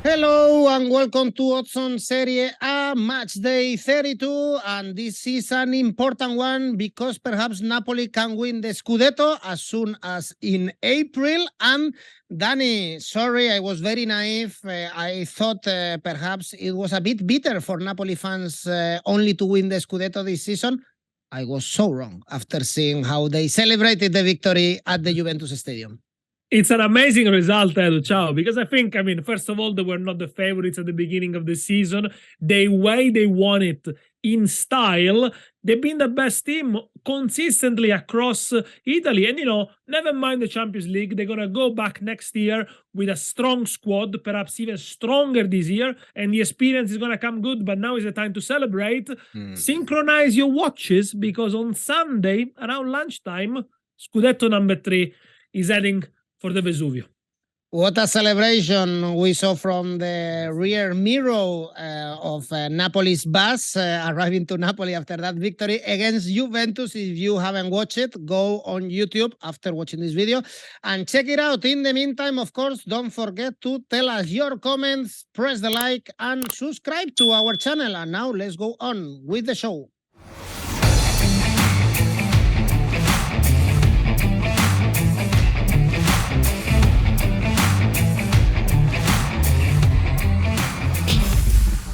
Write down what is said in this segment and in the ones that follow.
Hello and welcome to Odds on Serie A match day 32, and this is an important one because perhaps Napoli can win the Scudetto as soon as in April. And Danny, sorry, I was very naive. I thought perhaps it was a bit bitter for Napoli fans only to win the Scudetto this season. I was so wrong after seeing how they celebrated the victory at the Juventus Stadium. It's an amazing result, Edu, ciao, because I think, first of all, they were not the favorites at the beginning of the season. The way they won it in style, they've been the best team consistently across Italy. And, never mind the Champions League, they're going to go back next year with a strong squad, perhaps even stronger this year, and the experience is going to come good, but now is the time to celebrate. Synchronize your watches, because on Sunday, around lunchtime, Scudetto number 3 is heading for the Vesuvio. What a celebration we saw from the rear mirror of Napoli's bus arriving to Napoli after that victory against Juventus. If you haven't watched it, go on YouTube after watching this video and check it out. In the meantime, of course, don't forget to tell us your comments, press the like and subscribe to our channel. And now let's go on with the show.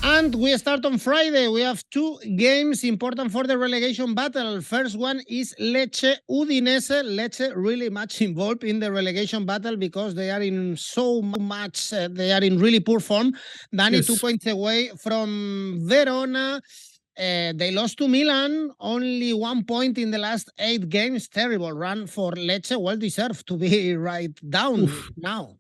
And we start on Friday. We have 2 games important for the relegation battle. First one is Lecce Udinese. Lecce really much involved in the relegation battle because they are in so much, they are in really poor form. Danny, yes. 2 points away from Verona. They lost to Milan, only 1 point in the last 8 games. Terrible run for Lecce, well deserved to be right down now.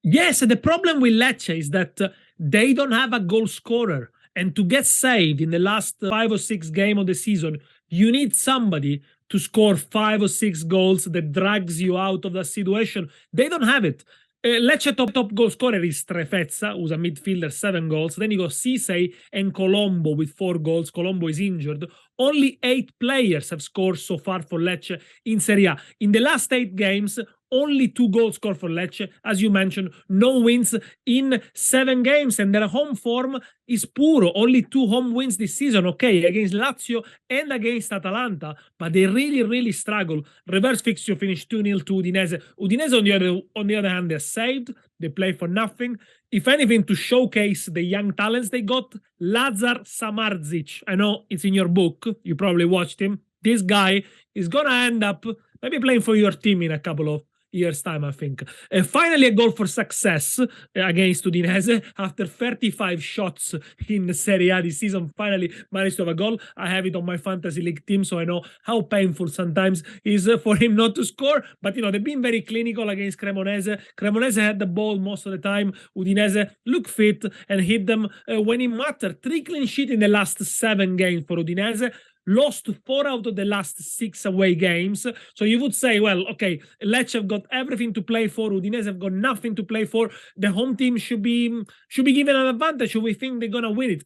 Yes, the problem with Lecce is that they don't have a goal scorer. And to get saved in the last 5 or 6 games of the season, you need somebody to score 5 or 6 goals that drags you out of that situation. They don't have it. Lecce top goal scorer is Trefezza, who's a midfielder, 7 goals. Then you got Cisse and Colombo with 4 goals. Colombo is injured. Only 8 players have scored so far for Lecce in Serie A. In the last 8 games, only 2 goals scored for Lecce. As you mentioned, no wins in 7 games, and their home form is poor. Only 2 home wins this season, okay, against Lazio and against Atalanta, but they really struggle. Reverse fixture finished 2-0 to Udinese. Udinese, on the other hand, they're saved. They play for nothing. If anything, to showcase the young talents they got, Lazar Samardzic. I know it's in your book. You probably watched him. This guy is going to end up maybe playing for your team in a couple of years' time, I think. Finally, a goal for success against Udinese. After 35 shots in the Serie A this season, finally managed to have a goal. I have it on my fantasy league team, so I know how painful sometimes is for him not to score. But, they've been very clinical against Cremonese. Cremonese had the ball most of the time. Udinese looked fit and hit them when it mattered. 3 clean sheets in the last 7 games for Udinese. Lost 4 out of the last 6 away games. So you would say, well, okay, Lecce have got everything to play for. Udinese have got nothing to play for. The home team should be given an advantage. Should we think they're going to win it?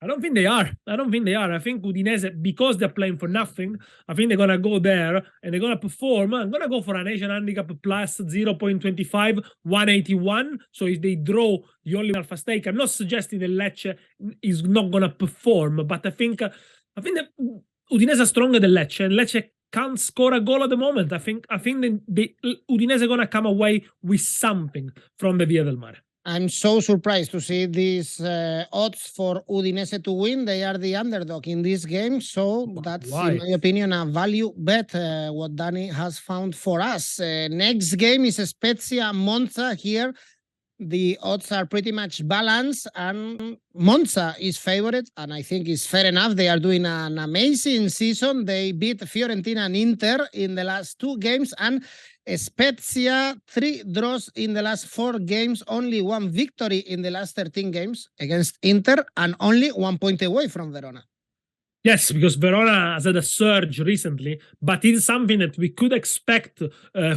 I don't think they are. I think Udinese, because they're playing for nothing, I think they're going to go there and they're going to perform. I'm going to go for an Asian handicap plus 0.25, 181. So if they draw, you only alpha stake. I'm not suggesting that Lecce is not going to perform, but I think that Udinese is stronger than Lecce, and Lecce can't score a goal at the moment. I think the Udinese are going to come away with something from the Via del Mare. I'm so surprised to see these odds for Udinese to win. They are the underdog in this game, so that's, in my opinion, a value bet, what Danny has found for us. Next game is Spezia Monza here. The odds are pretty much balanced, and Monza is favorite, and I think it's fair enough. They are doing an amazing season. They beat Fiorentina and Inter in the last 2 games, and Spezia 3 draws in the last 4 games, only 1 victory in the last 13 games against Inter, and only 1 point away from Verona. Yes, because Verona has had a surge recently, but it's something that we could expect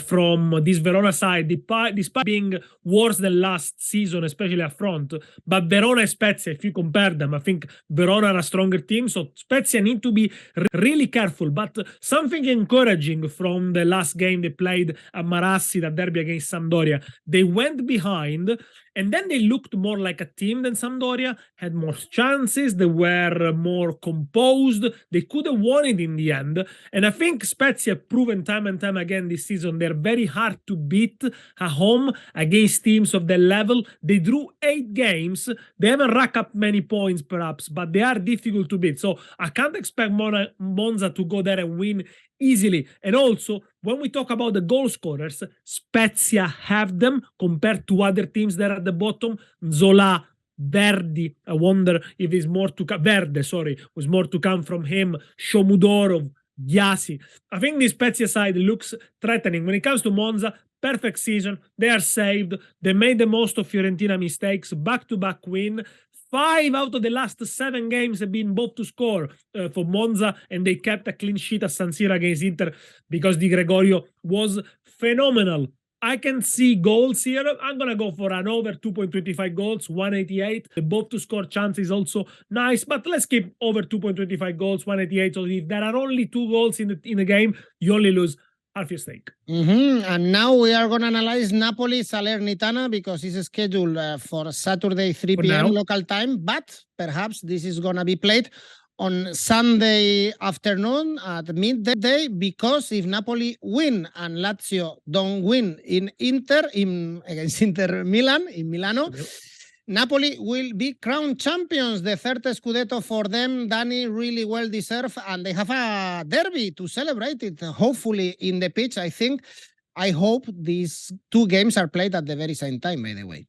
from this Verona side, despite being worse than last season, especially up front. But Verona and Spezia, if you compare them, I think Verona are a stronger team, so Spezia need to be really careful. But something encouraging from the last game they played at Marassi, the derby against Sampdoria, they went behind, and then they looked more like a team than Sampdoria, had more chances, they were more composed, they could have won it in the end. And I think Spezia have proven time and time again this season they're very hard to beat at home against teams of their level. They drew 8 games, they haven't racked up many points perhaps, but they are difficult to beat. So I can't expect Monza to go there and win easily. And also, when we talk about the goal scorers, Spezia have them compared to other teams that are at the bottom. Zola, Verdi, I wonder if there's more to come. Verde, sorry, was more to come from him. Shomudorov, Gyasi. I think the Spezia side looks threatening. When it comes to Monza, perfect season. They are saved. They made the most of Fiorentina mistakes. Back-to-back win. 5 out of the last 7 games have been both to score for Monza, and they kept a clean sheet at San Siro against Inter because Di Gregorio was phenomenal. I can see goals here. I'm going to go for an over 2.25 goals, 188. The both to score chance is also nice, but let's keep over 2.25 goals, 188. So if there are only 2 goals in the game, you only lose half your stake. And now we are going to analyze Napoli Salernitana because it's scheduled for Saturday 3 p.m. local time, but perhaps this is going to be played on Sunday afternoon at midday, because if Napoli win and Lazio don't win against Inter Milan in Milano, Napoli will be crowned champions, the third Scudetto for them. Danny, really well deserved, and they have a derby to celebrate it, hopefully in the pitch. I hope these 2 games are played at the very same time, by the way.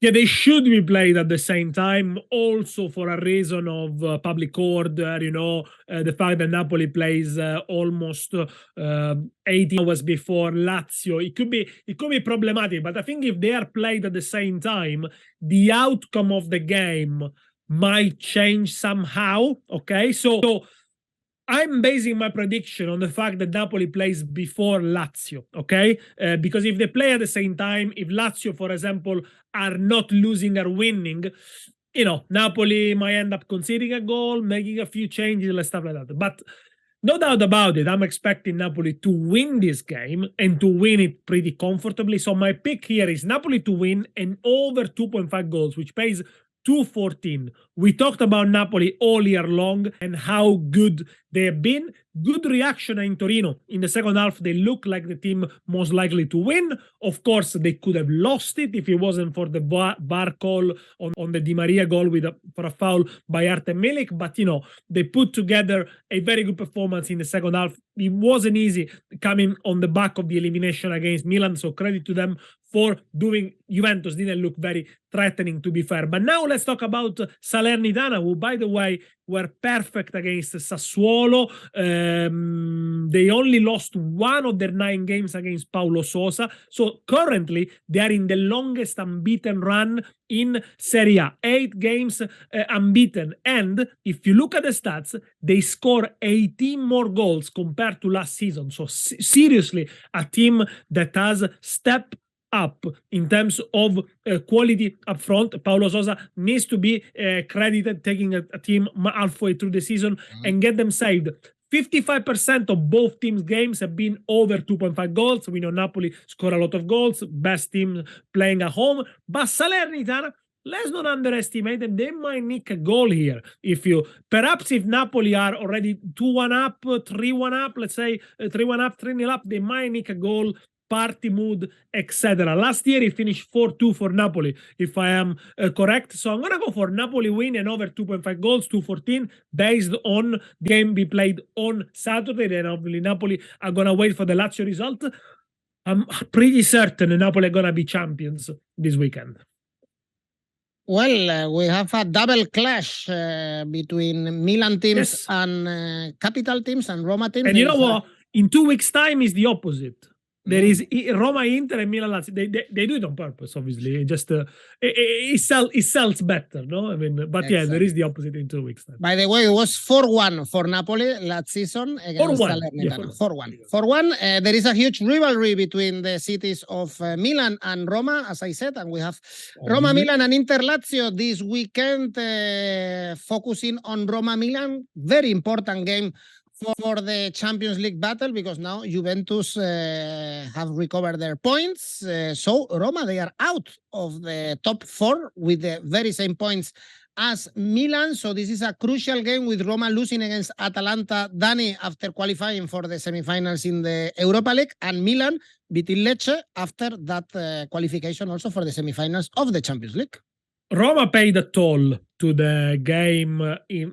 Yeah, they should be played at the same time, also for a reason of public order, the fact that Napoli plays almost 18 hours before Lazio. It could be problematic, but I think if they are played at the same time, the outcome of the game might change somehow, okay? So I'm basing my prediction on the fact that Napoli plays before Lazio, okay? Because if they play at the same time, if Lazio, for example, are not losing or winning, Napoli might end up conceding a goal, making a few changes, and stuff like that. But no doubt about it, I'm expecting Napoli to win this game and to win it pretty comfortably. So my pick here is Napoli to win and over 2.5 goals, which pays 214. We talked about Napoli all year long and how good they have been. Good reaction in Torino. In the second half, they look like the team most likely to win. Of course, they could have lost it if it wasn't for the VAR call on the Di Maria goal for a foul by Artem Milik. But, they put together a very good performance in the second half. It wasn't easy coming on the back of the elimination against Milan, so credit to them for doing. Juventus didn't look very threatening, to be fair. But now let's talk about Salernitana, who, by the way, were perfect against Sassuolo. They only lost 1 of their 9 games against Paulo Sousa. So currently, they are in the longest unbeaten run in Serie A. 8 games unbeaten. And if you look at the stats, they score 18 more goals compared to last season. So seriously, a team that has stepped up in terms of quality up front. Paulo Sousa needs to be credited taking a team halfway through the season and get them saved. 55% of both teams' games have been over 2.5 goals. We know Napoli score a lot of goals, best team playing at home. But Salernitana, let's not underestimate them. They might nick a goal here. If Napoli are already 2-1 up, 3-1 up, let's say 3-1 up, 3-0 up, they might nick a goal. Party mood, etc. Last year, it finished 4-2 for Napoli, if I am correct. So I'm going to go for Napoli win and over 2.5 goals, 214, based on the game be played on Saturday. Then obviously Napoli are going to wait for the Lazio result. I'm pretty certain Napoli are going to be champions this weekend. Well, we have a double clash between Milan teams and capital teams and Roma teams. And you know what? In 2 weeks' time is the opposite. There is Roma, Inter, and Milan, Lazio. They do it on purpose, obviously. Just it sells better, no? I mean, but exactly. Yeah, there is the opposite in 2 weeks. Then. By the way, it was 4-1 for Napoli last season against Salernitana. 4-1. 4-1. There is a huge rivalry between the cities of Milan and Roma, as I said, and we have Roma, Milan, and Inter Lazio this weekend, focusing on Roma, Milan. Very important game for the Champions League battle, because now Juventus have recovered their points. So Roma, they are out of the top 4 with the very same points as Milan. So this is a crucial game, with Roma losing against Atalanta, Dani, after qualifying for the semifinals in the Europa League, and Milan beating Lecce after that qualification also for the semifinals of the Champions League. Roma paid a toll to the game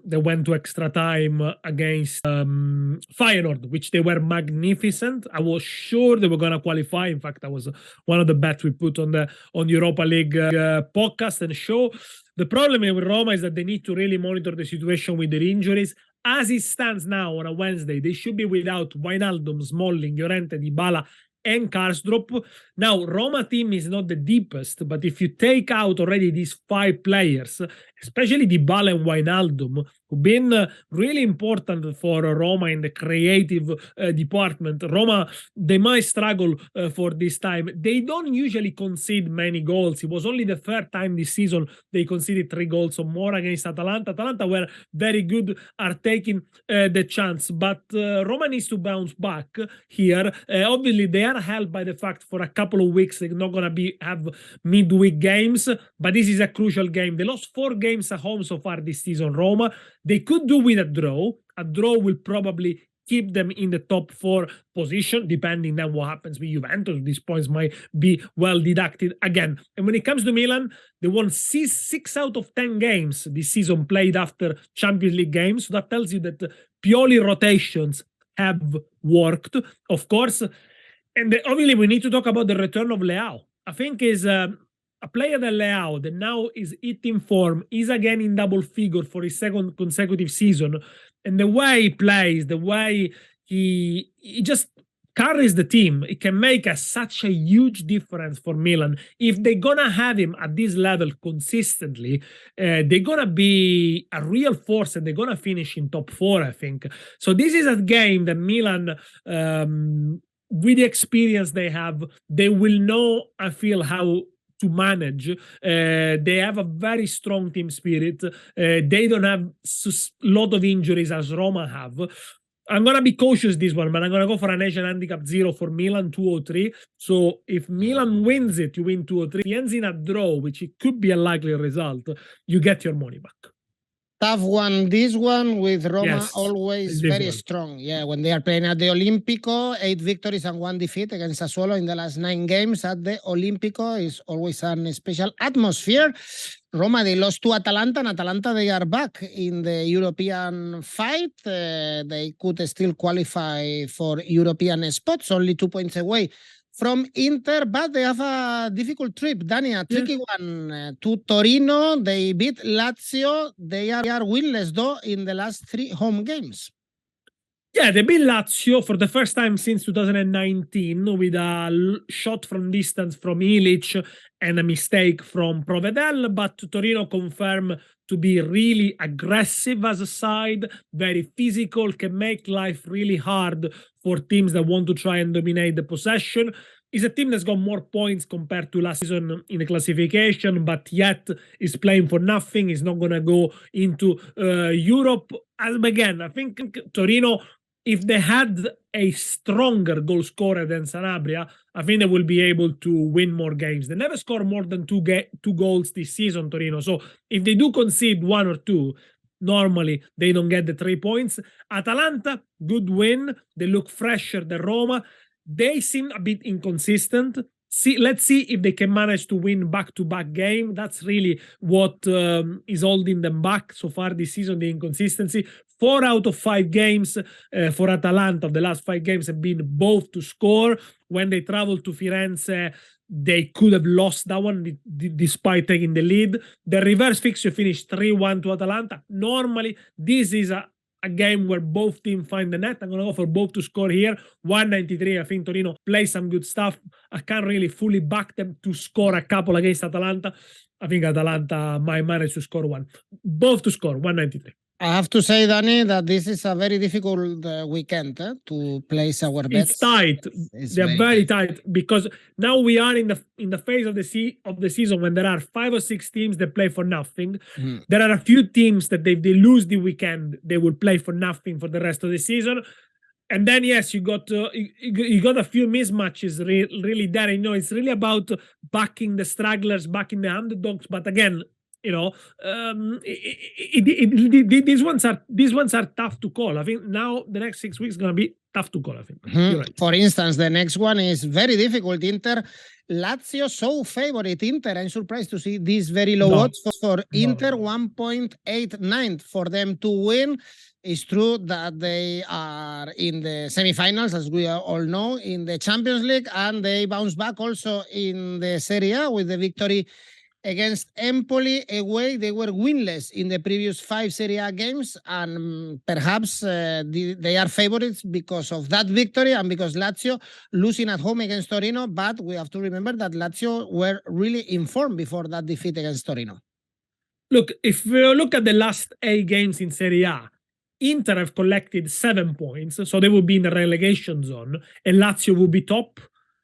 that went to extra time against Feyenoord, which they were magnificent. I was sure they were going to qualify. In fact, that was one of the bets we put on the Europa League podcast and show. The problem with Roma is that they need to really monitor the situation with their injuries. As it stands now on a Wednesday, they should be without Wijnaldum, Smalling, Llorente, Dybala, and Karsdorp. Now, Roma team is not the deepest, but if you take out already these 5 players, especially Dybala and Wijnaldum, who've been really important for Roma in the creative department. Roma, they might struggle for this time. They don't usually concede many goals. It was only the 3rd time this season they conceded 3 goals or more against Atalanta. Atalanta were very good, are taking the chance, but Roma needs to bounce back here. Obviously, they are helped by the fact for a couple of weeks they're not going to have midweek games, but this is a crucial game. They lost 4 games at home so far this season, Roma. They could do with a draw. A draw will probably keep them in the top 4 position, depending on what happens with Juventus. These points might be well deducted again. And when it comes to Milan, they won 6 out of 10 games this season played after Champions League games. So that tells you that Pioli rotations have worked, of course. And obviously, we need to talk about the return of Leao. I think is a player that Leao that now is hitting form, is again in double figure for his 2nd consecutive season. And the way he plays, the way he just carries the team, it can make such a huge difference for Milan. If they're going to have him at this level consistently, they're going to be a real force and they're going to finish in top 4, I think. So this is a game that Milan, with the experience they have, they will know, I feel, how to manage. They have a very strong team spirit. They don't have a lot of injuries as Roma have. I'm going to be cautious this one, but I'm going to go for an Asian handicap 0 for Milan, 203. So if Milan wins it, you win 203. If it ends in a draw, which it could be a likely result, you get your money back. Tough one, this one, with Roma always very strong. Yeah, when they are playing at the Olimpico, 8 victories and 1 defeat against Sassuolo in the last 9 games at the Olimpico is always a special atmosphere. Roma, they lost to Atalanta, and Atalanta, they are back in the European fight. They could still qualify for European spots, only 2 points away from Inter, but they have a difficult trip. Dani, a tricky one to Torino. They beat Lazio. They are winless, though, in the last 3 home games. Yeah, they beat Lazio for the first time since 2019 with a shot from distance from Ilic and a mistake from Provedel, but Torino confirmed to be really aggressive as a side, very physical, can make life really hard for teams that want to try and dominate the possession. It's a team that's got more points compared to last season in the classification, but yet is playing for nothing, is not going to go into Europe. And again, I think Torino, if they had a stronger goal scorer than Sanabria, I think they will be able to win more games. They never score more than 2 goals this season, Torino. So if they do concede 1 or 2, normally they don't get the 3 points. Atalanta, good win. They look fresher than Roma. They seem a bit inconsistent. Let's see if they can manage to win back-to-back game. That's really what is holding them back so far this season, the inconsistency. 4 out of 5 games for Atalanta of the last 5 games have been both to score. When they traveled to Firenze, they could have lost that one despite taking the lead. The reverse fixture finished 3-1 to Atalanta. Normally, this is a a game where both teams find the net. I'm going to go for both to score here. 193. I think Torino plays some good stuff. I can't really fully back them to score a couple against Atalanta. I think Atalanta might manage to score one. Both to score, 193. I have to say, Danny, that this is a very difficult weekend to place our bets. It's tight. They're very tight because now we are in the phase of the season when there are 5 or 6 teams that play for nothing. There are a few teams that if they lose the weekend, they will play for nothing for the rest of the season. And then yes, you got a few mismatches really there. You know, it's really about backing the stragglers, backing the underdogs. But again, you know, these ones are tough to call. I think now the next 6 weeks is going to be tough to call. I think. Right. For instance, the next one is very difficult. Inter, Lazio, so favorite. Inter, I'm surprised to see these very low odds for Inter, 1.89 for them to win. It's true that they are in the semifinals, as we all know, in the Champions League, and they bounce back also in the Serie A with the victory against Empoli away. They were winless in the previous 5 Serie A games, and perhaps they are favorites because of that victory and because Lazio losing at home against Torino. But we have to remember that Lazio were really informed before that defeat against Torino. Look, if we look at the last 8 games in Serie A, Inter have collected 7 points, so they will be in the relegation zone, and Lazio will be top.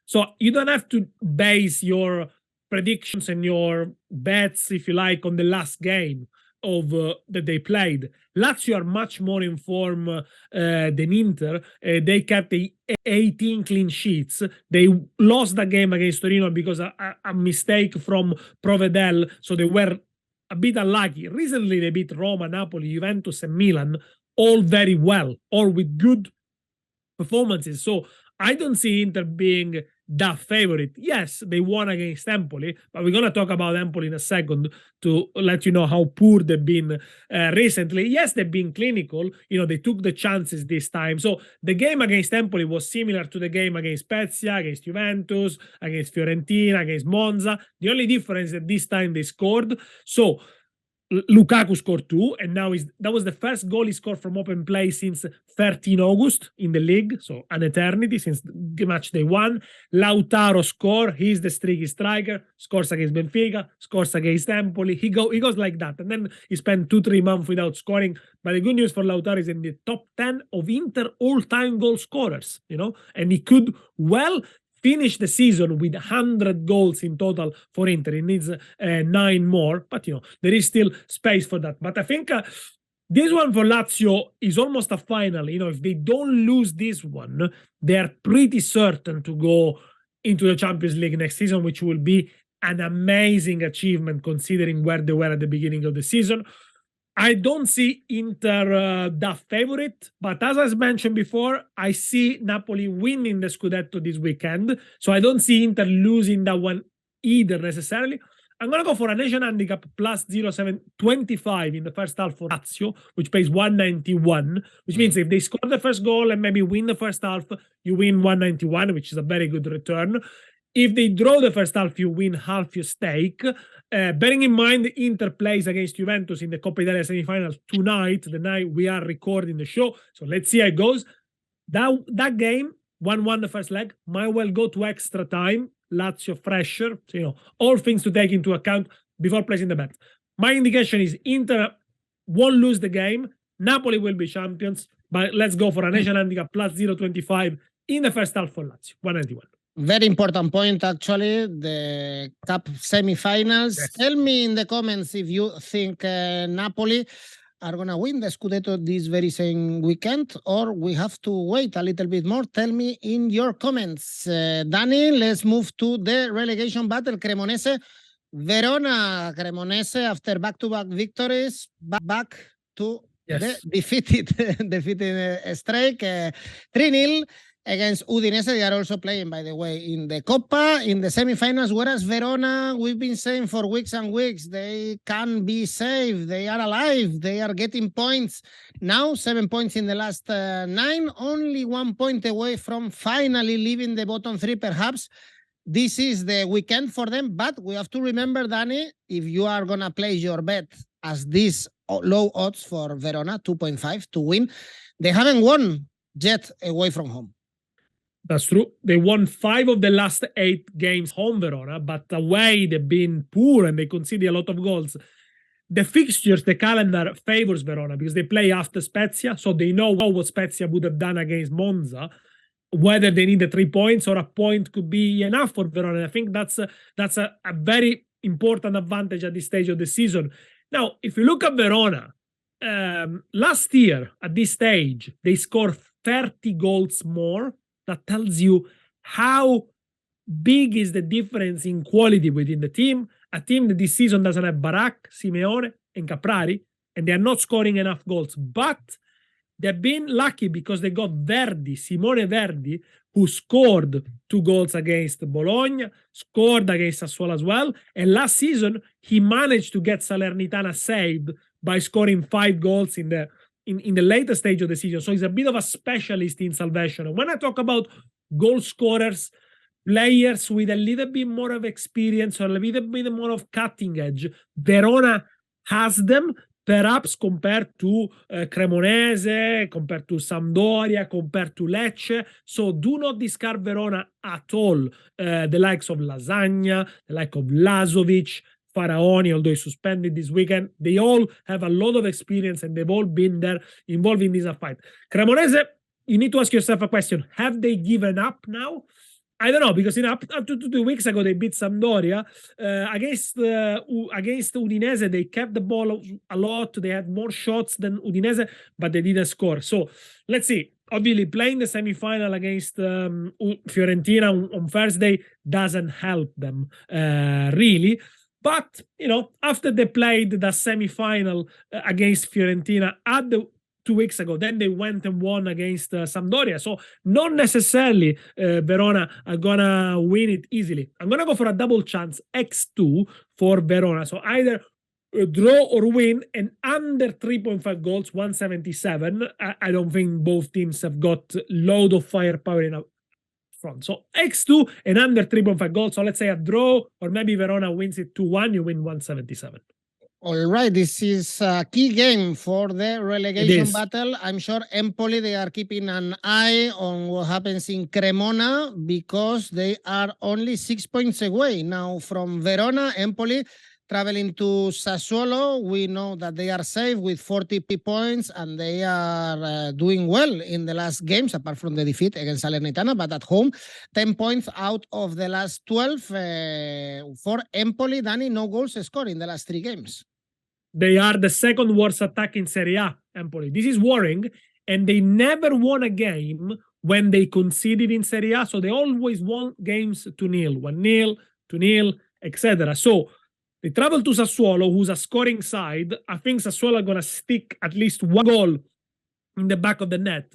So you don't have to base your predictions and your bets, if you like, on the last game of that they played. Lazio are much more in form than Inter. They kept 18 clean sheets. They lost the game against Torino because a mistake from Provedel, so they were a bit unlucky. Recently, they beat Roma, Napoli, Juventus, and Milan, all very well, all with good performances. So I don't see Inter being the favorite. Yes, they won against Empoli, but we're going to talk about Empoli in a second to let you know how poor they've been recently. Yes, they've been clinical. You know, they took the chances this time. So the game against Empoli was similar to the game against Spezia, against Juventus, against Fiorentina, against Monza. The only difference is that this time they scored. So Lukaku scored 2, and now that was the first goal he scored from open play since 13 August in the league, so an eternity since match day 1. Lautaro scored. He's the streaky striker. Scores against Benfica, scores against Empoli. He goes like that, and then he spent 2-3 months without scoring. But the good news for Lautaro is in the top 10 of Inter all-time goal scorers, you know, and he could finish the season with 100 goals in total for Inter. It needs 9 more, but you know, there is still space for that. But I think this one for Lazio is almost a final. You know, if they don't lose this one, they're pretty certain to go into the Champions League next season, which will be an amazing achievement considering where they were at the beginning of the season. I don't see Inter the favorite, but as I mentioned before, I see Napoli winning the Scudetto this weekend. So I don't see Inter losing that one either necessarily. I'm going to go for a nation handicap plus 0.725 in the first half for Lazio, which pays 191, which means if they score the first goal and maybe win the first half, you win 191, which is a very good return. If they draw the first half, you win half your stake. Bearing in mind, Inter plays against Juventus in the Coppa Italia semifinals tonight, the night we are recording the show. So let's see how it goes. That game, 1-1 the first leg, might well go to extra time. Lazio fresher. So, you know, all things to take into account before placing the bet. My indication is Inter won't lose the game. Napoli will be champions. But let's go for a nation handicap plus 0.25 in the first half for Lazio, 191. Very important point, actually, the cup semifinals. Yes. Tell me in the comments if you think Napoli are going to win the Scudetto this very same weekend, or we have to wait a little bit more. Tell me in your comments. Danny, let's move to the relegation battle. Cremonese, Verona. Cremonese, after back-to-back victories, back to the defeated streak, 3-0. Against Udinese. They are also playing, by the way, in the Coppa, in the semifinals, whereas Verona, we've been saying for weeks and weeks, they can be saved. They are alive. They are getting points. Now, 7 points in the last 9, only 1 point away from finally leaving the bottom 3, perhaps. This is the weekend for them, but we have to remember, Danny, if you are going to place your bet as these low odds for Verona, 2.5 to win. They haven't won yet away from home. That's true. They won 5 of the last 8 games home, Verona, but away they've been poor and they conceded a lot of goals. The fixtures, the calendar favors Verona because they play after Spezia, so they know what Spezia would have done against Monza, whether they need the 3 points or a point could be enough for Verona. I think that's a very important advantage at this stage of the season. Now, if you look at Verona, last year at this stage, they scored 30 goals more. That tells you how big is the difference in quality within the team. A team that this season doesn't have Barak, Simeone, and Caprari, and they are not scoring enough goals. But they've been lucky because they got Simone Verdi, who scored 2 goals against Bologna, scored against Sassuolo as well. And last season, he managed to get Salernitana saved by scoring 5 goals in the later stage of the season. So he's a bit of a specialist in salvation. And when I talk about goal scorers, players with a little bit more of experience or a little bit more of cutting edge, Verona has them, perhaps compared to Cremonese, compared to Sampdoria, compared to Lecce. So do not discard Verona at all. The likes of Lasagna, the like of Lazovic, Faraoni, although he's suspended this weekend, they all have a lot of experience and they've all been there involved in this fight. Cremonese, you need to ask yourself a question. Have they given up now? I don't know, because up to 2 weeks ago, they beat Sampdoria. Against Udinese, they kept the ball a lot. They had more shots than Udinese, but they didn't score. So let's see. Obviously, playing the semi-final against Fiorentina on Thursday doesn't help them, really. But, after they played the semi-final against Fiorentina at the 2 weeks ago, then they went and won against Sampdoria. So not necessarily Verona are going to win it easily. I'm going to go for a double chance, X2 for Verona. So either draw or win, and under 3.5 goals, 177. I don't think both teams have got load of firepower in front. So X2 and under 3.5 goals. So let's say a draw, or maybe Verona wins it 2-1, you win 177. All right, this is a key game for the relegation battle. I'm sure Empoli, they are keeping an eye on what happens in Cremona because they are only 6 points away now from Verona. Empoli traveling to Sassuolo. We know that they are safe with 40 points and they are doing well in the last games, apart from the defeat against Salernitana, but at home, 10 points out of the last 12 for Empoli. Danny, no goals scored in the last 3 games. They are the second worst attack in Serie A, Empoli. This is worrying, and they never won a game when they conceded in Serie A, so they always won games 2-0, 1-0, 2-0, etc. So they travel to Sassuolo, who's a scoring side. I think Sassuolo are going to stick at least 1 goal in the back of the net.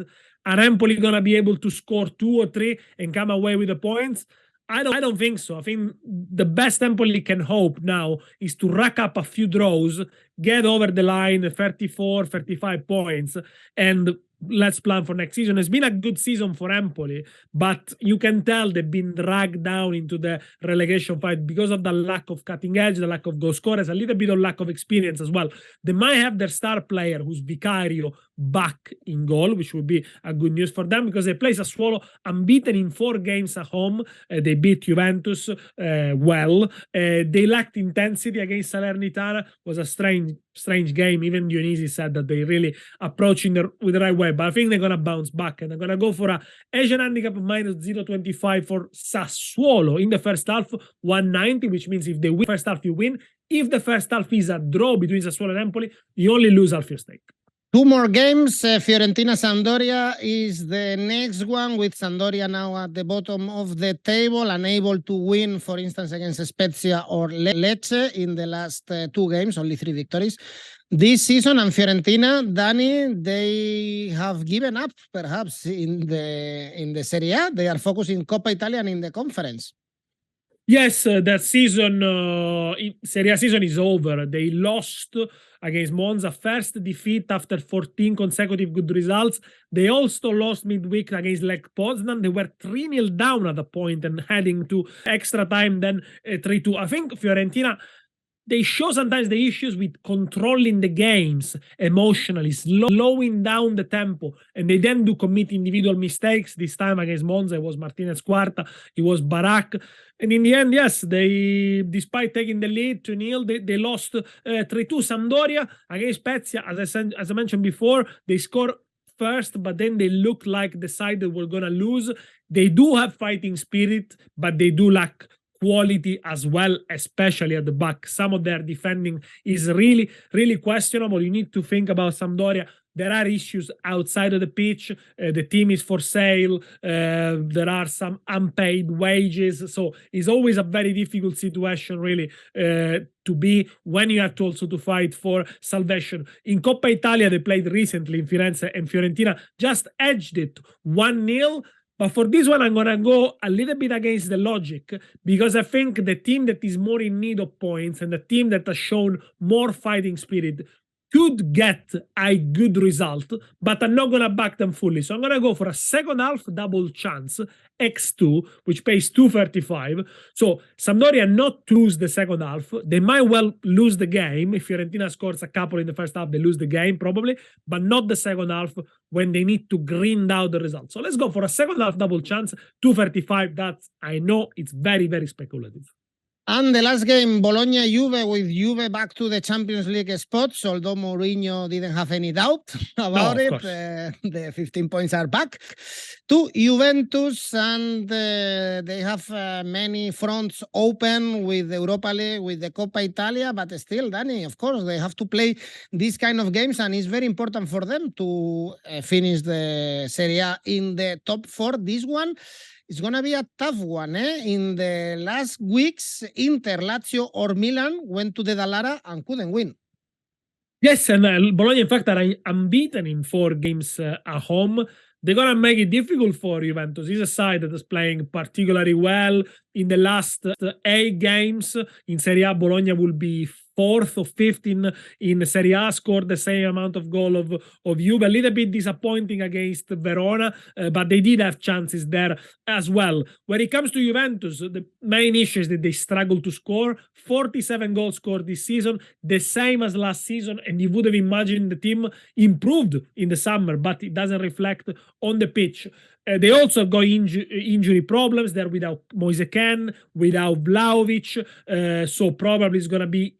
Are Empoli going to be able to score 2 or 3 and come away with the points? I don't think so. I think the best Empoli can hope now is to rack up a few draws, get over the line, 34, 35 points, and let's plan for next season. It's been a good season for Empoli, but you can tell they've been dragged down into the relegation fight because of the lack of cutting edge, the lack of goal scorers, a little bit of lack of experience as well. They might have their star player, who's Vicario, back in goal, which would be a good news for them because they play Sassuolo unbeaten in 4 games at home. They beat Juventus well. They lacked intensity against Salernitana. It was a strange game. Even Udinese said that they really approaching with the right way, but I think they're going to bounce back and they're going to go for a Asian handicap of minus 0.25 for Sassuolo in the first half, 190, which means if they win first half, you win. If the first half is a draw between Sassuolo and Empoli, you only lose half your stake. 2 more games. Fiorentina-Sampdoria is the next one, with Sampdoria now at the bottom of the table, unable to win, for instance, against Spezia or Lecce in the last 2 games, only 3 victories this season. And Fiorentina, Danny, they have given up perhaps in the Serie A. They are focusing Coppa Italia and in the conference. Yes, that season, Serie A season is over. They lost against Monza, first defeat after 14 consecutive good results. They also lost midweek against Lech Poznan. They were 3-0 down at the point and heading to extra time, then 3-2. I think Fiorentina, they show sometimes the issues with controlling the games emotionally, slowing down the tempo, and they then do commit individual mistakes. This time against Monza, it was Martinez Quarta, it was Barak. And in the end, yes, they, despite taking the lead 2-0, they lost 3-2. Sampdoria against Spezia, as I mentioned before, they score first, but then they look like the side that we're going to lose. They do have fighting spirit, but they do lack quality as well, especially at the back. Some of their defending is really, really questionable. You need to think about Sampdoria. There are issues outside of the pitch. The team is for sale. There are some unpaid wages. So it's always a very difficult situation, really, to be when you have to also to fight for salvation. In Coppa Italia, they played recently in Firenze, and Fiorentina just edged it 1-0. But for this one, I'm going to go a little bit against the logic, because I think the team that is more in need of points and the team that has shown more fighting spirit could get a good result, but I'm not going to back them fully. So I'm going to go for a second half double chance, X2, which pays 235. So Sampdoria not to lose the second half. They might well lose the game. If Fiorentina scores a couple in the first half, they lose the game probably, but not the second half when they need to grind out the result. So let's go for a second half double chance, 235. That's, I know it's very, very speculative. And the last game, Bologna-Juve, with Juve back to the Champions League spots, although Mourinho didn't have any doubt about it. The 15 points are back to Juventus, and they have many fronts open with the Europa League, with the Coppa Italia, but still, Danny, of course, they have to play these kind of games, and it's very important for them to finish the Serie A in the top 4. This one, it's going to be a tough one. In the last weeks, Inter, Lazio, or Milan went to the Dallara and couldn't win. Yes, and Bologna, in fact, are unbeaten in 4 games at home. They're going to make it difficult for Juventus. It's a side that is playing particularly well. In the last 8 games in Serie A, Bologna will be 4th or 5th in Serie A, scored the same amount of goal of Juve. A little bit disappointing against Verona, but they did have chances there as well. When it comes to Juventus, the main issue is that they struggle to score. 47 goals scored this season, the same as last season, and you would have imagined the team improved in the summer, but it doesn't reflect on the pitch. They also got injury problems. They're without Moise Kean, without Vlahovic, so probably it's going to be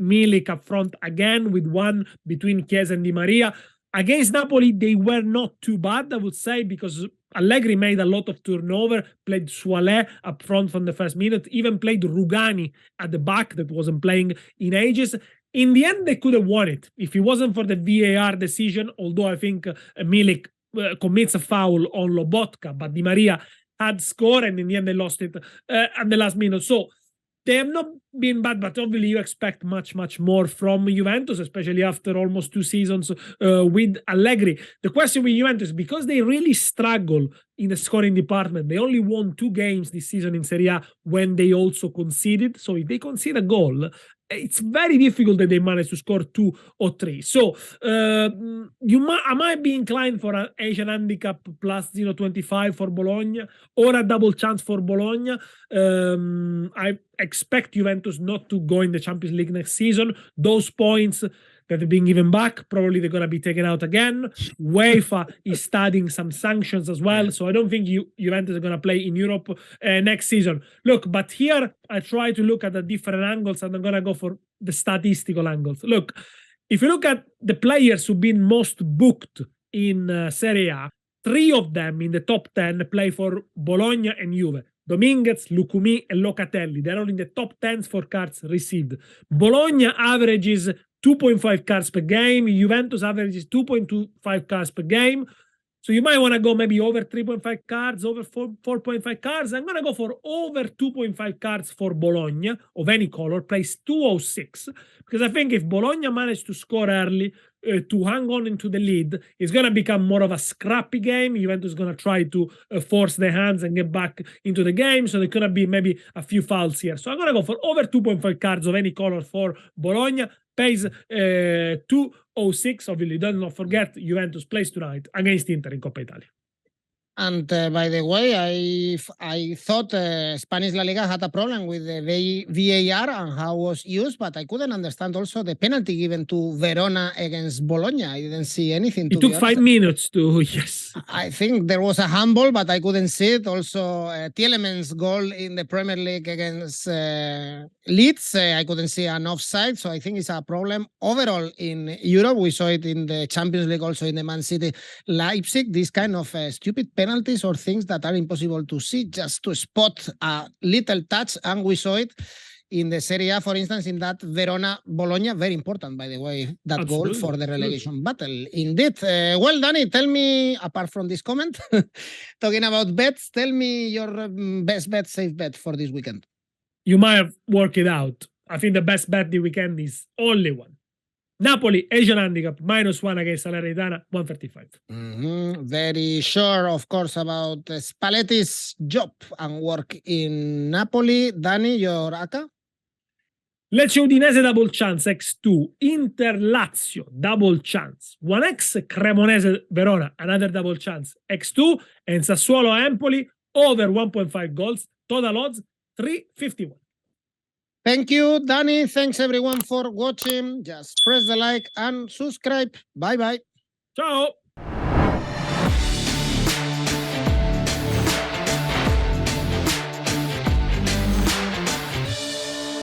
Milik up front again, with one between Chiesa and Di Maria. Against Napoli, they were not too bad, I would say, because Allegri made a lot of turnover, played Suale up front from the first minute, even played Rugani at the back that wasn't playing in ages. In the end, they could have won it if it wasn't for the VAR decision, although I think Milik commits a foul on Lobotka, but Di Maria had scored, and in the end they lost it at the last minute. So they have not been bad, but obviously you expect much, much more from Juventus, especially after almost 2 seasons with Allegri. The question with Juventus, because they really struggle in the scoring department, they only won 2 games this season in Serie A when they also conceded. So if they concede a goal, it's very difficult that they manage to score 2 or 3. So I might be inclined for an Asian handicap plus 0.25 for Bologna, or a double chance for Bologna. I expect Juventus not to go in the Champions League next season. Those points that have been given back, probably they're going to be taken out again. UEFA is studying some sanctions as well, so I don't think Juventus are going to play in Europe next season. Look, but here I try to look at the different angles, and I'm going to go for the statistical angles. Look, if you look at the players who've been most booked in Serie A, 3 of them in the top 10 play for Bologna and Juve. Dominguez, Lucumi, and Locatelli. They're all in the top 10s for cards received. Bologna averages 2.5 cards per game. Juventus averages 2.25 cards per game. So you might want to go maybe over 3.5 cards, over 4.5 cards. I'm going to go for over 2.5 cards for Bologna of any color, place 206. Because I think if Bologna managed to score early, to hang on into the lead, it's going to become more of a scrappy game. Juventus is going to try to force their hands and get back into the game. So there could be maybe a few fouls here. So I'm going to go for over 2.5 cards of any color for Bologna. Pays 206. Obviously, do not forget Juventus plays tonight against Inter in Coppa Italia. And by the way, I thought Spanish La Liga had a problem with the VAR and how it was used, but I couldn't understand also the penalty given to Verona against Bologna. I didn't see anything. It took 5 minutes to, yes. I think there was a handball, but I couldn't see it. Also, Tielemans' goal in the Premier League against Leeds, I couldn't see an offside, so I think it's a problem overall in Europe. We saw it in the Champions League, also in the Man City Leipzig, this kind of stupid penalties or things that are impossible to see, just to spot a little touch, and we saw it in the Serie A, for instance, in that Verona-Bologna, very important, by the way, that Absolutely. goal for the relegation battle. Indeed. Well, Danny, tell me, apart from this comment, talking about bets, tell me your best bet, safe bet for this weekend. You might have worked it out. I think the best bet this weekend is only one. Napoli, Asian handicap, -1 against Salernitana, 135. Very sure, of course, about Spalletti's job and work in Napoli. Danny, your ACCA? Lecce Udinese double chance, X2. Inter Lazio double chance, 1x. Cremonese Verona, another double chance, X2. And Sassuolo Empoli, over 1.5 goals. Total odds, 351. Thank you, Danny. Thanks, everyone, for watching. Just press the like and subscribe. Bye-bye. Ciao.